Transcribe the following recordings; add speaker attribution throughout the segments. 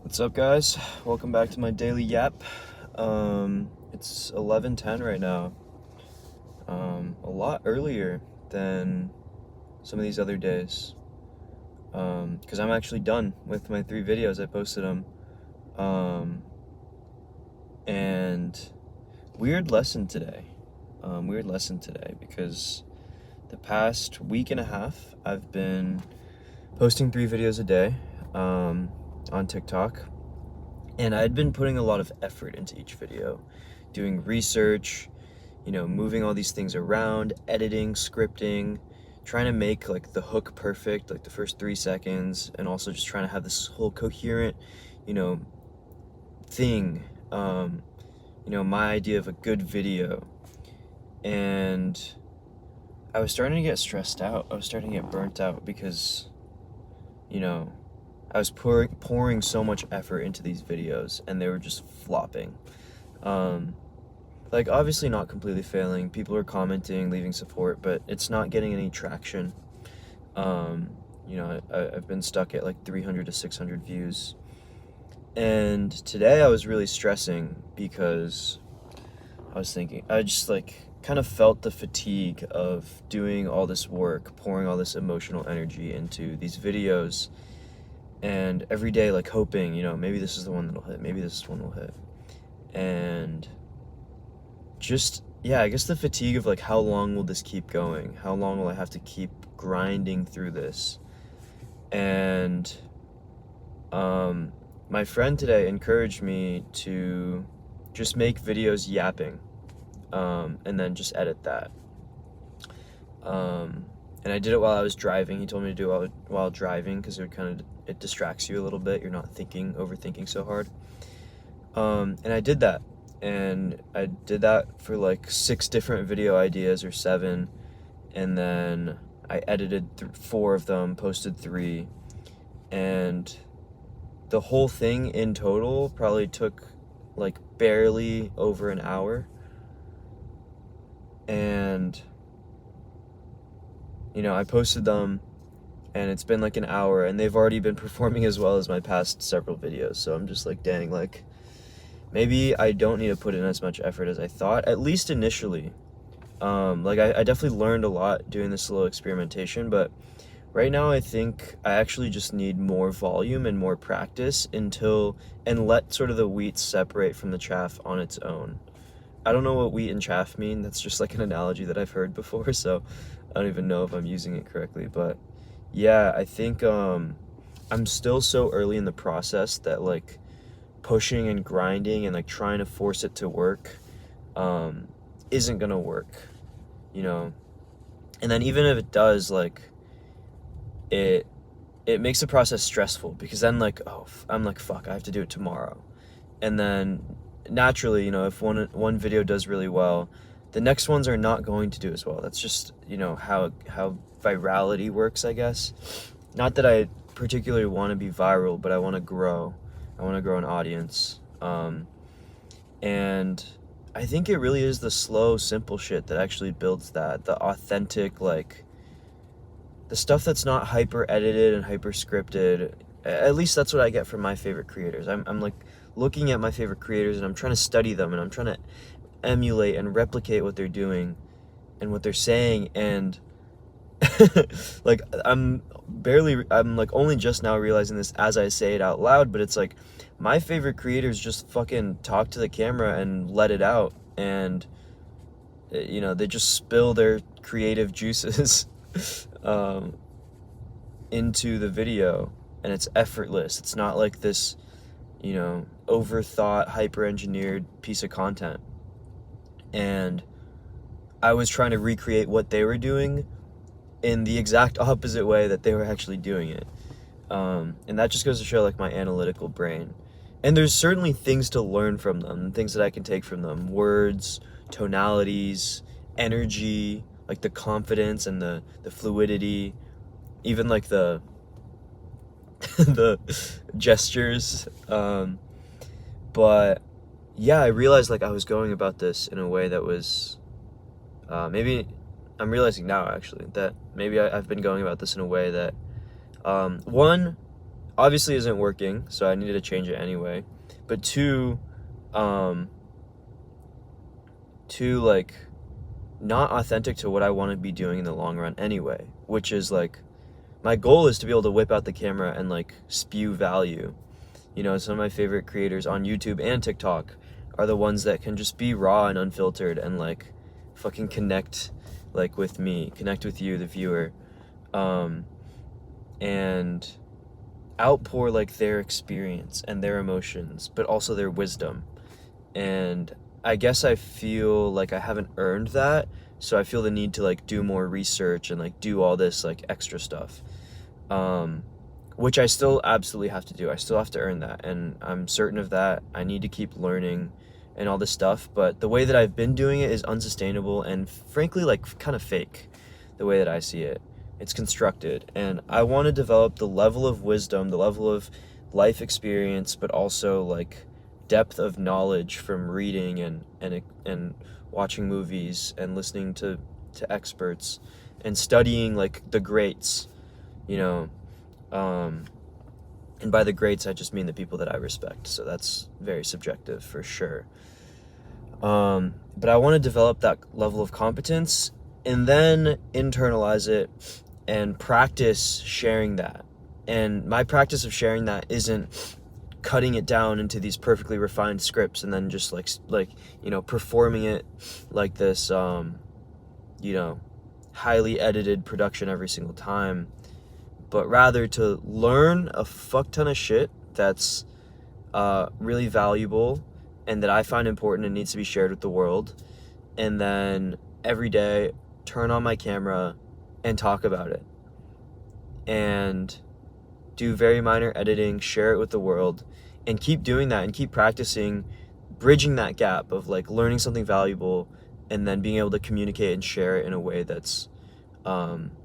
Speaker 1: What's up, guys? Welcome back to my daily yap. It's 11:10 right now. A lot earlier than some of these other days. Because I'm actually done with my 3 videos. I posted them. And weird lesson today. Weird lesson today because the past week and a half I've been posting 3 videos a day on TikTok. And I'd been putting a lot of effort into each video, doing research, moving all these things around, editing, scripting, trying to make like the hook perfect, like the first 3 seconds, and also just trying to have this whole coherent, you know, thing, my idea of a good video. And I was starting to get stressed out. I was starting to get burnt out because, I was pouring so much effort into these videos and they were just flopping. Like, obviously not completely failing. People are commenting, leaving support, but it's not getting any traction. I've been stuck at like 300 to 600 views. And today I was really stressing because I just like kind of felt the fatigue of doing all this work, pouring all this emotional energy into these videos, and every day like hoping, maybe this is the one that'll hit, maybe this one will hit. And just, yeah, I guess the fatigue of like, how long will this keep going? How long will I have to keep grinding through this? And my friend today encouraged me to just make videos yapping, and then just edit that. And I did it while I was driving. He told me to do it while driving because it distracts you a little bit. You're not overthinking so hard. And I did that. And I did that for like 6 different video ideas or 7. And then I edited 4 of them, posted 3. And the whole thing in total probably took like barely over an hour. And I posted them, and it's been like an hour, and they've already been performing as well as my past several videos. So I'm just like, dang, like maybe I don't need to put in as much effort as I thought, at least initially. I definitely learned a lot doing this little experimentation, but right now I think I actually just need more volume and more practice and let sort of the wheat separate from the chaff on its own. I don't know what wheat and chaff mean. That's just like an analogy that I've heard before, so I don't even know if I'm using it correctly. But yeah, I think I'm still so early in the process that like pushing and grinding and like trying to force it to work isn't gonna work, And then even if it does, like it makes the process stressful because then like, I'm like, fuck, I have to do it tomorrow. And then naturally, if one video does really well, the next ones are not going to do as well. That's just, how virality works, I guess. Not that I particularly want to be viral, but I want to grow. I want to grow an audience. And I think it really is the slow, simple shit that actually builds that. The authentic, like, the stuff that's not hyper edited and hyper scripted. At least that's what I get from my favorite creators. I'm like looking at my favorite creators and I'm trying to study them and I'm trying to emulate and replicate what they're doing and what they're saying. And like I'm like only just now realizing this as I say it out loud, but it's like my favorite creators just fucking talk to the camera and let it out, and they just spill their creative juices into the video, and it's effortless. It's not like this overthought, hyper engineered piece of content. And I was trying to recreate what they were doing in the exact opposite way that they were actually doing it. And that just goes to show like my analytical brain. And there's certainly things to learn from them, things that I can take from them: words, tonalities, energy, like the confidence and the fluidity, even like the the gestures. But yeah, I realized like I was going about this in a way that was maybe I'm realizing now actually that maybe I've been going about this in a way that one, obviously isn't working, so I needed to change it anyway. But two, like, not authentic to what I want to be doing in the long run anyway, which is like, my goal is to be able to whip out the camera and like spew value. You know, some of my favorite creators on YouTube and TikTok are the ones that can just be raw and unfiltered and like fucking connect like with me, connect with you, the viewer, and outpour like their experience and their emotions, but also their wisdom. And I guess I feel like I haven't earned that, so I feel the need to like do more research and like do all this like extra stuff, which I still absolutely have to do. I still have to earn that, and I'm certain of that. I need to keep learning and all this stuff, but the way that I've been doing it is unsustainable and frankly like kind of fake, the way that I see it. It's constructed, and I want to develop the level of wisdom, the level of life experience, but also like depth of knowledge from reading and watching movies and listening to experts and studying like the greats, you know. And by the greats, I just mean the people that I respect. So that's very subjective for sure. But I want to develop that level of competence and then internalize it and practice sharing that. And my practice of sharing that isn't cutting it down into these perfectly refined scripts and then just like you know, performing it like this you know, highly edited production every single time, but rather to learn a fuck ton of shit that's really valuable and that I find important and needs to be shared with the world, and then every day turn on my camera and talk about it and do very minor editing, share it with the world, and keep doing that and keep practicing bridging that gap of like learning something valuable and then being able to communicate and share it in a way that's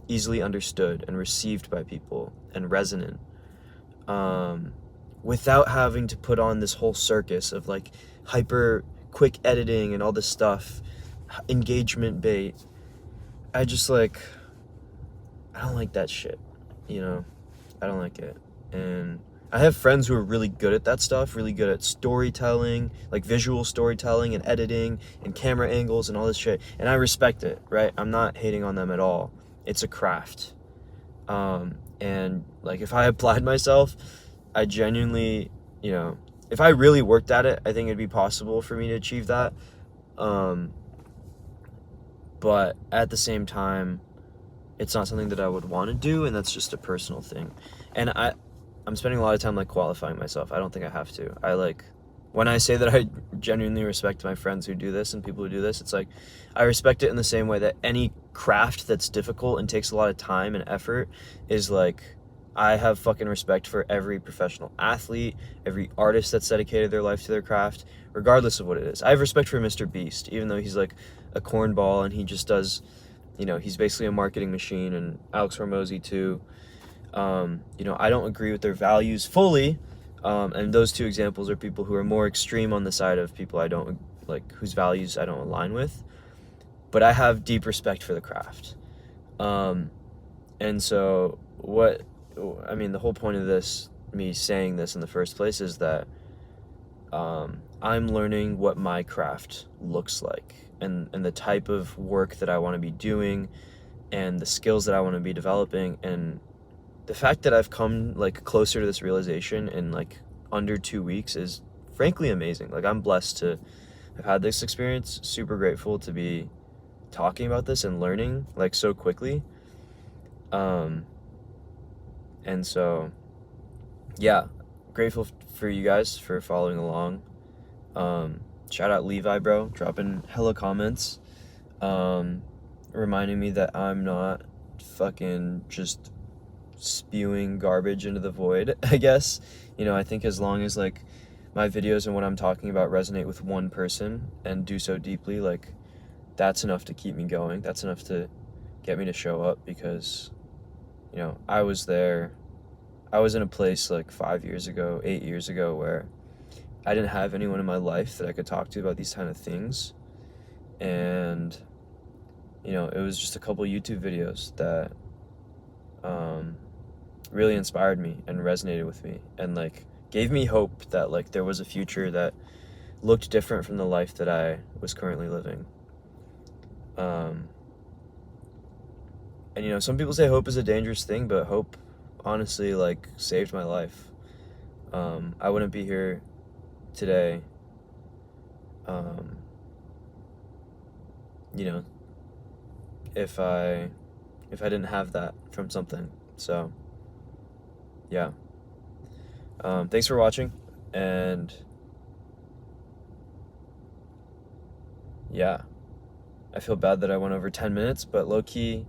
Speaker 1: easily understood and received by people and resonant, without having to put on this whole circus of like hyper quick editing and all this stuff, engagement bait. I just like, I don't like that shit, you know. I don't like it. And I have friends who are really good at that stuff, really good at storytelling, like visual storytelling and editing and camera angles and all this shit, and I respect it, right? I'm not hating on them at all. It's a craft. And like if I applied myself, I genuinely, you know, if I really worked at it, I think it'd be possible for me to achieve that. But at the same time, it's not something that I would want to do, and that's just a personal thing. And I'm spending a lot of time like qualifying myself. I don't think I have to. I like, when I say that I genuinely respect my friends who do this and people who do this, it's like I respect it in the same way that any craft that's difficult and takes a lot of time and effort is like, I have fucking respect for every professional athlete, every artist that's dedicated their life to their craft, regardless of what it is. I have respect for Mr. Beast, even though he's like a cornball and he just does, you know, he's basically a marketing machine, and Alex Hormozy too. You know, I don't agree with their values fully, and those two examples are people who are more extreme on the side of people I don't like, whose values I don't align with, but I have deep respect for the craft. And so the whole point of this, me saying this in the first place, is that I'm learning what my craft looks like and the type of work that I want to be doing and the skills that I want to be developing. And the fact that I've come like closer to this realization in like under 2 weeks is frankly amazing. Like, I'm blessed to have had this experience, super grateful to be talking about this and learning like so quickly. And so, yeah, grateful for you guys for following along. Shout out Levi, bro, dropping hella comments, reminding me that I'm not fucking just spewing garbage into the void, I guess. You know, I think as long as like my videos and what I'm talking about resonate with one person and do so deeply, like that's enough to keep me going. That's enough to get me to show up, because, you know, I was in a place like 5 years ago, 8 years ago, where I didn't have anyone in my life that I could talk to about these kind of things. And, you know, it was just a couple YouTube videos that really inspired me and resonated with me, and like gave me hope that like there was a future that looked different from the life that I was currently living. And you know, some people say hope is a dangerous thing, but hope honestly like saved my life. I wouldn't be here today, you know, if I didn't have that from something. So yeah. Thanks for watching, and yeah, I feel bad that I went over 10 minutes, but low-key,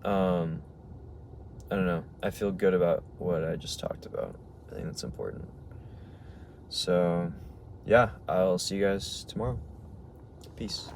Speaker 1: I don't know, I feel good about what I just talked about. I think that's important. So yeah, I'll see you guys tomorrow. Peace.